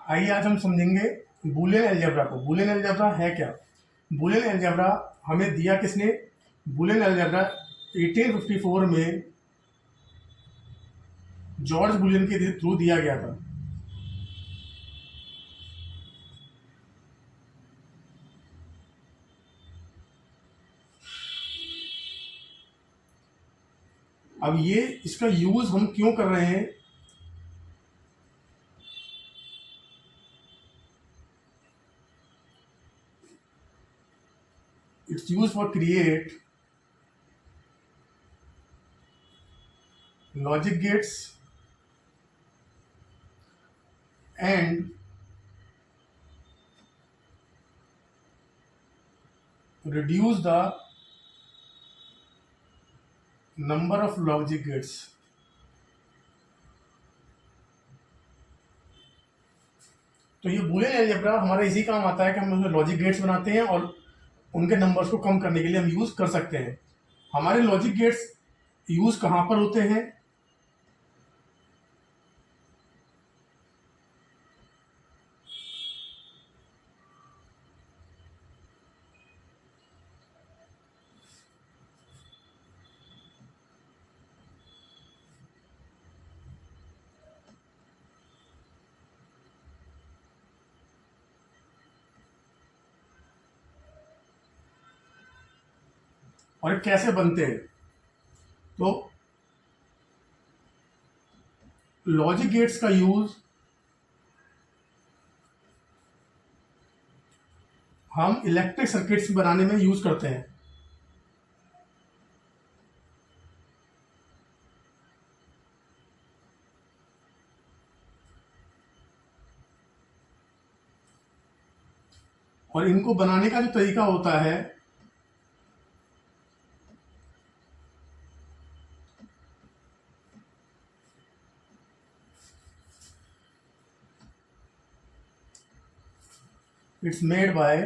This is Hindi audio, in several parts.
आइए आज हम समझेंगे बूलियन अलजेब्रा को। बूलियन अलजेब्रा है क्या? बूलियन अलजेब्रा हमें दिया किसने? बूलियन अलजेब्रा 1854 में जॉर्ज बूलियन के थ्रू दिया गया था। अब ये इसका यूज हम क्यों कर रहे हैं? It's use for create logic gates and reduce the number of logic gates। तो ये बूलियन अलजेब्रा हमारा इसी काम आता है कि हम उसमें लॉजिक गेट्स बनाते हैं और उनके नंबर्स को कम करने के लिए हम यूज कर सकते हैं। हमारे लॉजिक गेट्स यूज कहाँ पर होते हैं? और कैसे बनते हैं? तो लॉजिक गेट्स का यूज हम इलेक्ट्रिक सर्किट्स बनाने में यूज करते हैं। और इनको बनाने का जो तरीका होता है it's made by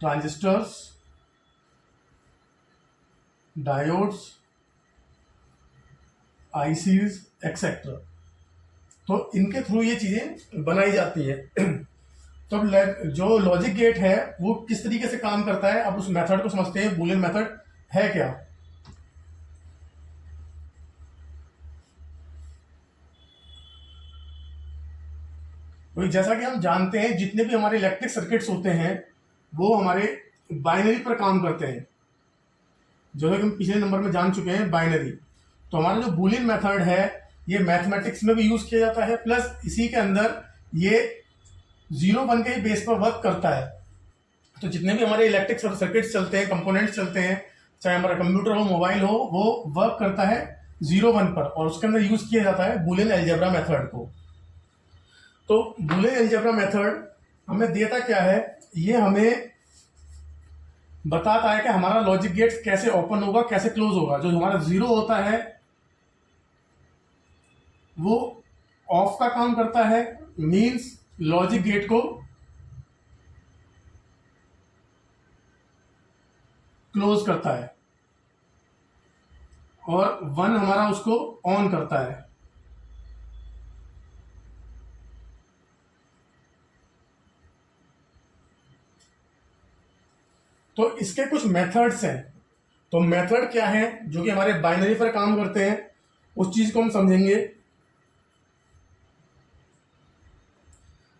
transistors, diodes, ICs etcetera. तो इनके थ्रू ये चीजें बनाई जाती है। तो जो लॉजिक गेट है वो किस तरीके से काम करता है, अब उस मेथड को समझते हैं। बूलियन मेथड है क्या? तो जैसा कि हम जानते हैं जितने भी हमारे इलेक्ट्रिक सर्किट्स होते हैं वो हमारे बाइनरी पर काम करते हैं, जो है कि हम पिछले नंबर में जान चुके हैं बाइनरी। तो हमारा जो बूलियन मेथड है ये मैथमेटिक्स में भी यूज किया जाता है, प्लस इसी के अंदर ये 0-1 के बेस पर वर्क करता है। तो जितने भी हमारे इलेक्ट्रिक सर्किट्स चलते हैं, कंपोनेंट्स चलते हैं, चाहे हमारा कंप्यूटर हो, मोबाइल हो, वो वर्क करता है 0-1 पर, और उसके अंदर यूज किया जाता है बूलियन अलजेब्रा मेथड को। तो बूलियन अलजेब्रा मेथड हमें देता क्या है? ये हमें बताता है कि हमारा लॉजिक गेट्स कैसे ओपन होगा, कैसे क्लोज होगा। जो हमारा 0 होता है वो ऑफ का काम करता है, मींस लॉजिक गेट को क्लोज करता है, और 1 हमारा उसको ऑन करता है। तो इसके कुछ मेथड्स हैं। तो मेथड क्या है जो कि हमारे बाइनरी पर काम करते हैं, उस चीज को हम समझेंगे।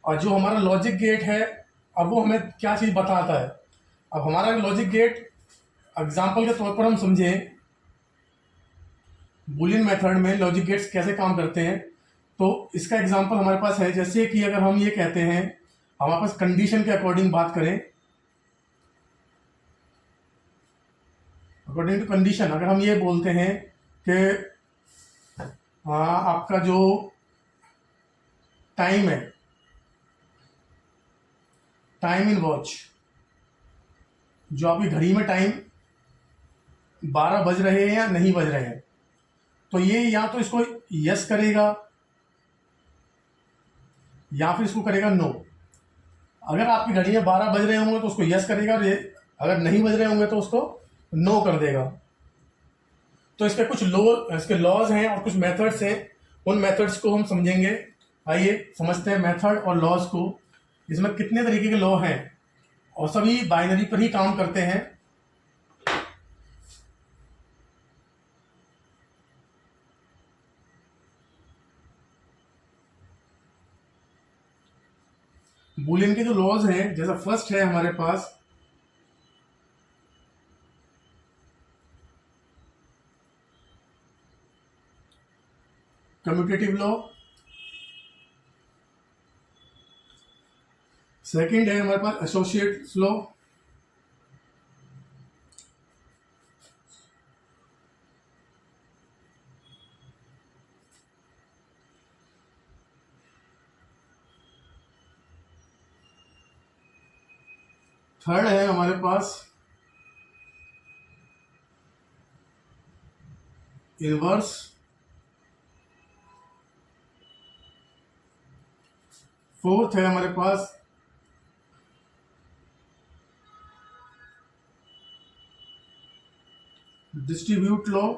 और जो हमारा लॉजिक गेट है, अब वो हमें क्या चीज बताता है। अब हमारा लॉजिक गेट एग्जांपल के तौर पर हम समझें बूलियन मेथड में लॉजिक गेट्स कैसे काम करते हैं। तो इसका एग्जांपल हमारे पास है, जैसे कि अगर हम ये कहते हैं, हमारे पास कंडीशन के अकॉर्डिंग बात करें, अकॉर्डिंग टू कंडीशन अगर हम ये बोलते हैं कि आपका जो टाइम है, टाइम इन वॉच, जो आपकी घड़ी में टाइम 12 बज रहे हैं या नहीं बज रहे हैं, तो ये या तो इसको यस करेगा या फिर इसको करेगा नो। अगर आपकी घड़ी में 12 बज रहे होंगे तो उसको यस करेगा, और अगर नहीं बज रहे होंगे तो उसको नो कर देगा। तो इसके कुछ इसके लॉज हैं और कुछ मेथड्स हैं, उन मेथड्स को हम समझेंगे। आइए समझते हैं मेथड और लॉज को। इसमें कितने तरीके के लॉ हैं और सभी बाइनरी पर ही काम करते हैं। बूलियन के जो लॉज हैं, जैसा फर्स्ट है हमारे पास कम्यूटेटिव लॉ, सेकंड है हमारे पास एसोसिएट लॉ, थर्ड है हमारे पास इनवर्स, फोर्थ है हमारे पास distribute law,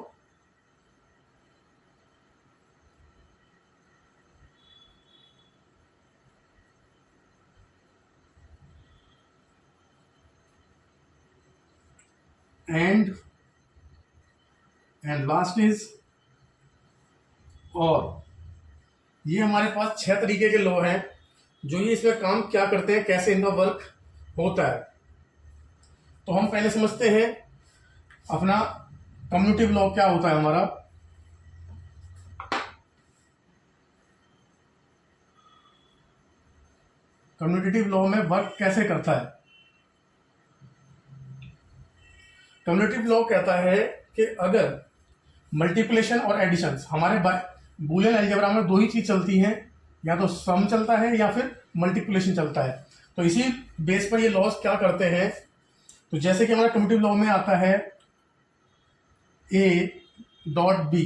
and last is और। ये हमारे पास 6 तरीके के लॉ हैं जो ये इसमें काम क्या करते हैं, कैसे इनका वर्क होता है। तो हम पहले समझते हैं अपना कम्यूटेटिव लॉ क्या होता है हमारा। कम्यूटेटिव लॉ में वर्क कैसे करता है। कम्यूटेटिव लॉ कहता है कि अगर मल्टीप्लिकेशन और एडिशन हमारे बूलियन अलजेब्रा में दो ही चीज चलती हैं, या तो सम चलता है या फिर मल्टीप्लिकेशन चलता है। तो इसी बेस पर ये लॉज क्या करते हैं। तो जैसे कि हमारा कम्यूटेटिव लॉ में आता है ए डॉट बी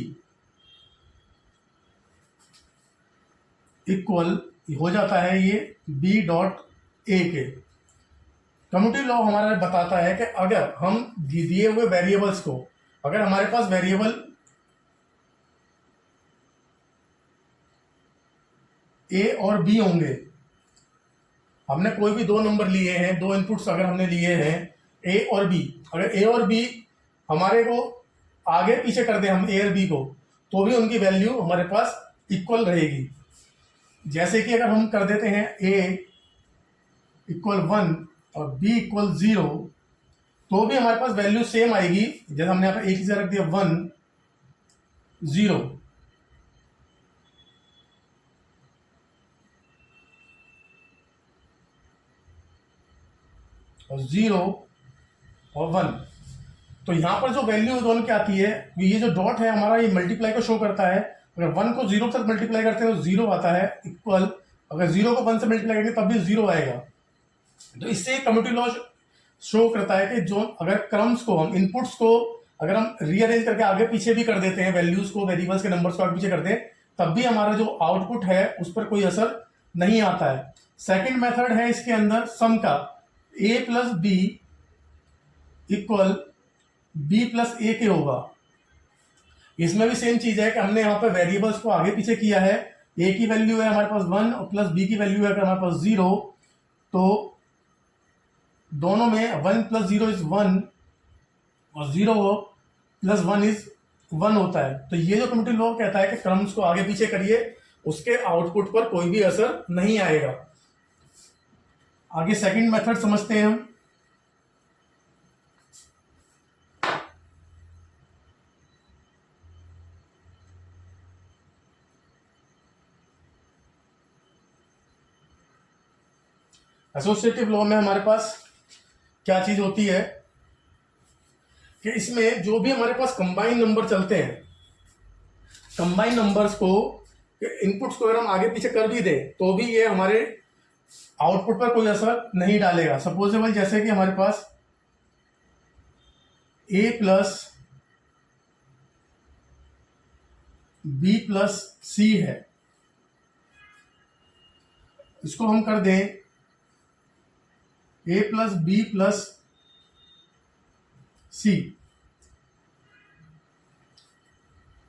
इक्वल हो जाता है ये बी डॉट ए के। कम्यूटेटिव लॉ हमारा बताता है कि अगर हम दिए हुए वेरिएबल्स को, अगर हमारे पास वेरिएबल ए और बी होंगे, हमने कोई भी दो नंबर लिए हैं, दो इनपुट्स अगर हमने लिए हैं ए और बी, अगर ए और बी हमारे को आगे पीछे कर दे हम ए और बी को, तो भी उनकी वैल्यू हमारे पास इक्वल रहेगी। जैसे कि अगर हम कर देते हैं ए इक्वल 1 और बी इक्वल 0, तो भी हमारे पास वैल्यू सेम आएगी। जैसे हमने यहाँ पर एक ही रख दिया 1 0, और 0 और 1, तो यहां पर जो वैल्यू दोनों की आती है, ये जो डॉट है हमारा ये मल्टीप्लाई को शो करता है। अगर 1 को 0 तक मल्टीप्लाई करते हैं तो 0 आता है इक्वल, अगर 0 को 1 से मल्टीप्लाई करेंगे तब भी 0 आएगा। तो इससे कम्यूटेटिव लॉ शो करता है कि जो अगर क्रम्स को हम इनपुट्स को अगर हम रीअरेंज करके आगे पीछे भी कर देते हैं, वैल्यूज को वेरिएबल्स के नंबर्स को आगे पीछे करते हैं, तब भी हमारा जो आउटपुट है उस पर कोई असर नहीं आता है। सेकेंड मेथड है इसके अंदर सम का, A plus B equal B plus A के होगा। इसमें भी सेम चीज है कि हमने यहाँ पे वेरिएबल्स को आगे पीछे किया है। ए की वैल्यू है हमारे पास 1 और प्लस बी की वैल्यू है हमारे पास 0, तो दोनों में 1 प्लस 0 इज 1 और 0 प्लस 1 इज 1 होता है। तो ये जो कम्यूटेटिव लॉ कहता है कि क्रम्स को आगे पीछे करिए, उसके आउटपुट पर कोई भी असर नहीं आएगा। आगे सेकंड मेथड समझते हैं हम। एसोसिएटिव लॉ में हमारे पास क्या चीज होती है कि इसमें जो भी हमारे पास कंबाइन नंबर चलते हैं, कंबाइन नंबर्स को इनपुट्स को अगर हम आगे पीछे कर भी दें तो भी ये हमारे आउटपुट पर कोई असर नहीं डालेगा। सपोजेबल जैसे कि हमारे पास ए प्लस बी प्लस सी है, इसको हम कर दें ए प्लस बी प्लस सी,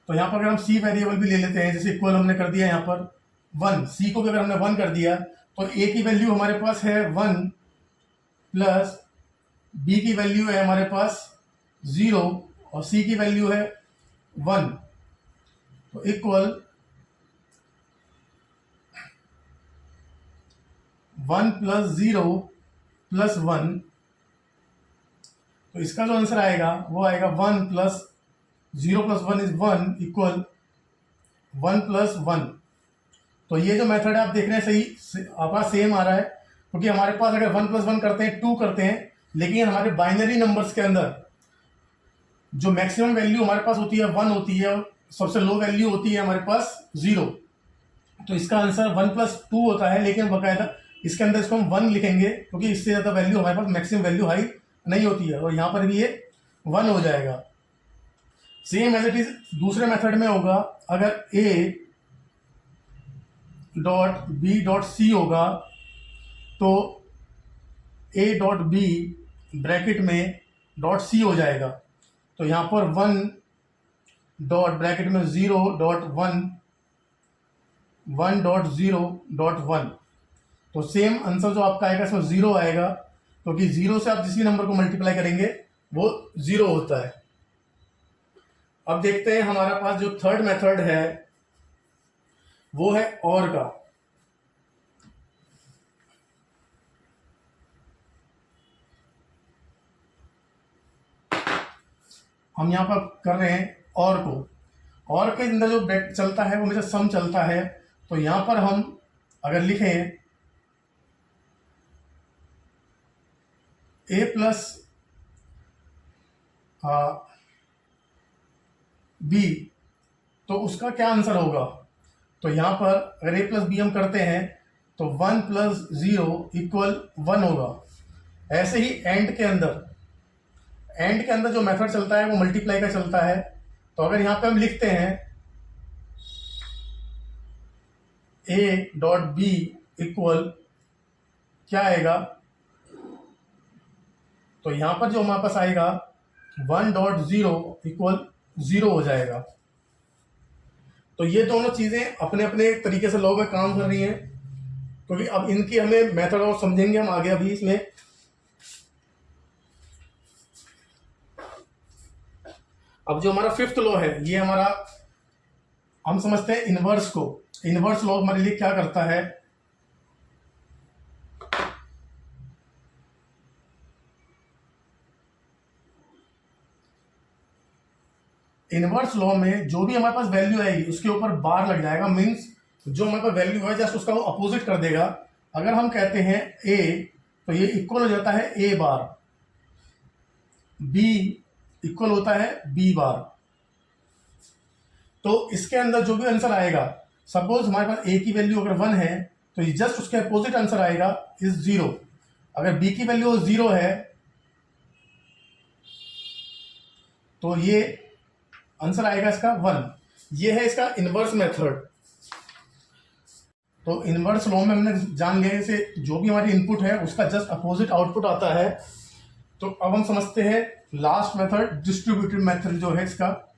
तो यहाँ पर अगर हम सी वेरिएबल भी ले लेते हैं, जैसे इक्वल हमने कर दिया यहाँ पर 1, सी को भी अगर हमने 1 कर दिया तो ए की वैल्यू हमारे पास है 1 प्लस बी की वैल्यू है हमारे पास 0 और सी की वैल्यू है 1, तो इक्वल 1 प्लस 0 प्लस 1, तो इसका जो आंसर आएगा वो आएगा 1 plus 0 plus 1 is 1 equal 1 plus 1। तो ये जो मेथड है आप देख रहे हैं सही आपका सेम आ रहा है, क्योंकि हमारे पास अगर 1 प्लस 1 करते हैं 2 करते हैं, लेकिन हमारे बाइनरी नंबर्स के अंदर जो मैक्सिमम वैल्यू हमारे पास होती है 1 होती है और सबसे लो वैल्यू होती है हमारे पास 0। तो इसका आंसर 1 प्लस 2 होता है, लेकिन बाकायदा इसके अंदर इसको हम 1 लिखेंगे क्योंकि इससे ज़्यादा वैल्यू हमारे पास मैक्सिमम वैल्यू हाई नहीं होती है, और यहाँ पर भी ये 1 हो जाएगा। सेम एज इट इज दूसरे मेथड में होगा, अगर a dot B dot C होगा तो a डॉट बी ब्रैकेट में डॉट सी हो जाएगा। तो यहाँ पर 1 डॉट ब्रैकेट में 0 डॉट 1 1 डॉट 0 डॉट 1, तो सेम आंसर जो आपका आएगा इसमें 0 आएगा, क्योंकि 0 से आप जिस भी नंबर को मल्टीप्लाई करेंगे वो 0 होता है। अब देखते हैं हमारा पास जो थर्ड मेथड है वो है और का। हम यहां पर कर रहे हैं और को। और के अंदर जो ब्रैकेट चलता है वो हमेशा सम चलता है, तो यहां पर हम अगर लिखें a प्लस बी, तो उसका क्या आंसर होगा। तो यहाँ पर अगर a प्लस बी हम करते हैं तो 1 प्लस 0 इक्वल 1 होगा। ऐसे ही एंड के अंदर जो मेथड चलता है वो मल्टीप्लाई का चलता है। तो अगर यहाँ पे हम लिखते हैं a डॉट बी इक्वल क्या आएगा, तो यहाँ पर जो हमारे पास आएगा 1 डॉट 0 इक्वल 0 हो जाएगा। तो ये दोनों चीज़ें अपने अपने तरीके से लॉ में काम कर रही हैं, क्योंकि अब इनकी हमें मेथड और समझेंगे हम आगे अभी इसमें। अब जो हमारा फिफ्थ लॉ है ये हमारा हम समझते हैं इनवर्स को। इनवर्स लॉ हमारे लिए क्या करता है, इनवर्स लॉ में जो भी हमारे पास वैल्यू आएगी उसके ऊपर बार लग जाएगा, मींस जो हमारे पास वैल्यू है जस्ट उसका वो अपोजिट कर देगा। अगर हम कहते हैं a तो ये इक्वल हो जाता है a बार, b इक्वल होता है b बार। तो इसके अंदर जो भी आंसर आएगा, सपोज हमारे पास a की वैल्यू अगर 1 है तो ये जस्ट उसके अपोजिट आंसर आएगा इज 0। अगर b की वैल्यू 0 है तो ये आंसर आएगा इसका 1। ये है इसका इनवर्स मेथड। तो इनवर्स लॉ में हमने जान लिया से जो भी हमारी इनपुट है उसका जस्ट अपोजिट आउटपुट आता है। तो अब हम समझते हैं लास्ट मेथड, डिस्ट्रीब्यूटिव मेथड जो है इसका।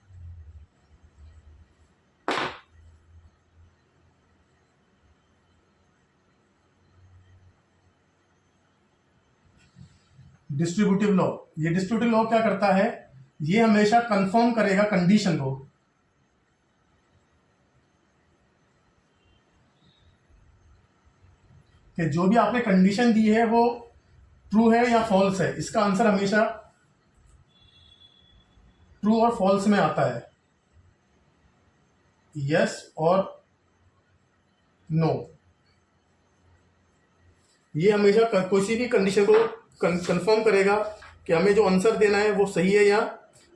डिस्ट्रीब्यूटिव लॉ, ये डिस्ट्रीब्यूटिव लॉ क्या करता है, ये हमेशा कंफर्म करेगा कंडीशन को कि जो भी आपने कंडीशन दी है वो ट्रू है या फॉल्स है। इसका आंसर हमेशा ट्रू और फॉल्स में आता है, यस और नो। ये हमेशा किसी भी कंडीशन को कंफर्म करेगा कि हमें जो आंसर देना है वो सही है या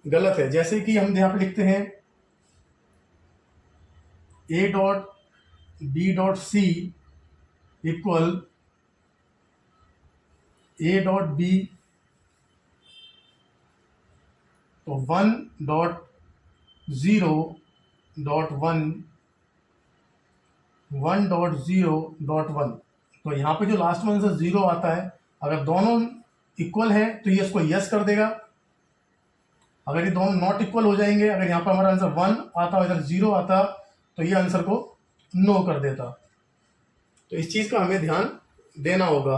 गलत है। जैसे कि हम यहाँ पे लिखते हैं a dot b dot C equal a dot b, तो 1 डॉट 0 डॉट 1 1 डॉट 0 डॉट 1। तो यहाँ पे जो लास्ट में आंसर 0 आता है, अगर दोनों इक्वल है तो ये इसको यस कर देगा, अगर ये दोनों नॉट इक्वल हो जाएंगे, अगर यहाँ पर हमारा आंसर 1 आता, इधर 0 आता, तो ये आंसर को नो कर देता। तो इस चीज का हमें ध्यान देना होगा।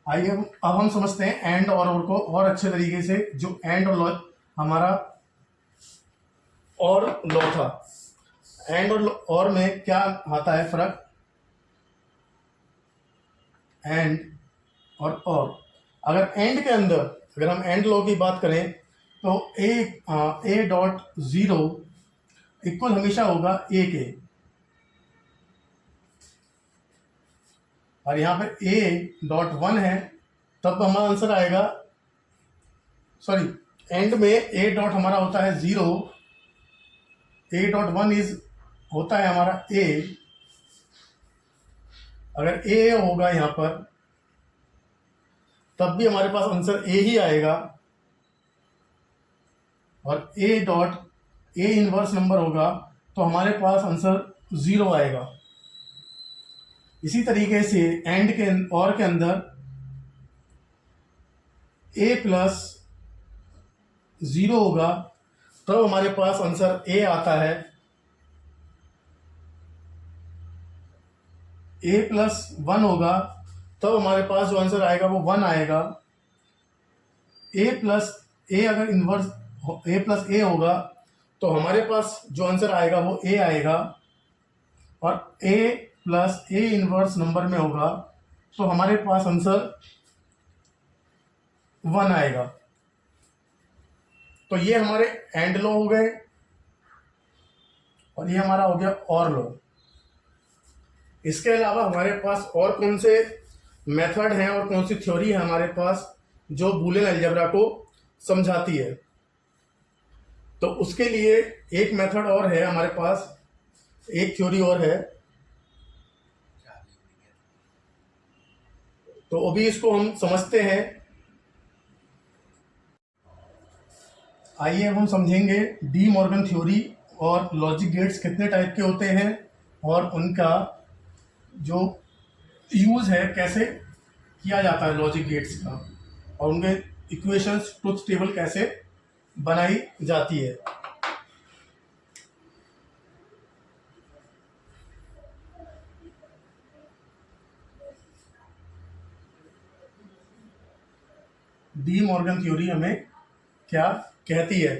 आइए अब हम समझते हैं एंड और को और अच्छे तरीके से। जो एंड और लॉ हमारा और लॉ था, एंड और में क्या आता है फर्क, एंड और अगर एंड के अंदर, अगर हम एंड लॉ की बात करें तो ए डॉट जीरो इक्वल हमेशा होगा ए के, और यहाँ पे ए डॉट वन है, तब हमारा आंसर आएगा, सॉरी, एंड में ए डॉट हमारा होता है zero, A dot one is होता है हमारा ए। अगर ए होगा यहाँ पर तब भी हमारे पास आंसर ए ही आएगा, और ए डॉट ए इनवर्स नंबर होगा तो हमारे पास आंसर 0 आएगा। इसी तरीके से एंड के और के अंदर ए प्लस 0 होगा तब हमारे पास आंसर ए आता है, ए प्लस 1 होगा तब हमारे पास जो आंसर आएगा वो 1 आएगा। ए प्लस ए अगर इनवर्स ए प्लस ए होगा तो हमारे पास जो आंसर आएगा वो ए आएगा, और ए प्लस ए इनवर्स नंबर में होगा तो हमारे पास आंसर 1 आएगा। तो ये हमारे एंड लॉ हो गए, और ये हमारा हो गया और लॉ। इसके अलावा हमारे पास और कौन से मेथड हैं और कौन सी थ्योरी है हमारे पास जो बूलियन अलजेब्रा को समझाती है? तो उसके लिए एक मेथड और है हमारे पास, एक थ्योरी और है, तो अभी इसको हम समझते हैं। आइए अब हम समझेंगे डी मॉर्गन थ्योरी और लॉजिक गेट्स कितने टाइप के होते हैं और उनका जो यूज है कैसे किया जाता है लॉजिक गेट्स का, और उनके इक्वेशंस ट्रुथ टेबल कैसे बनाई जाती है। डी मॉर्गन थ्योरी हमें क्या कहती है?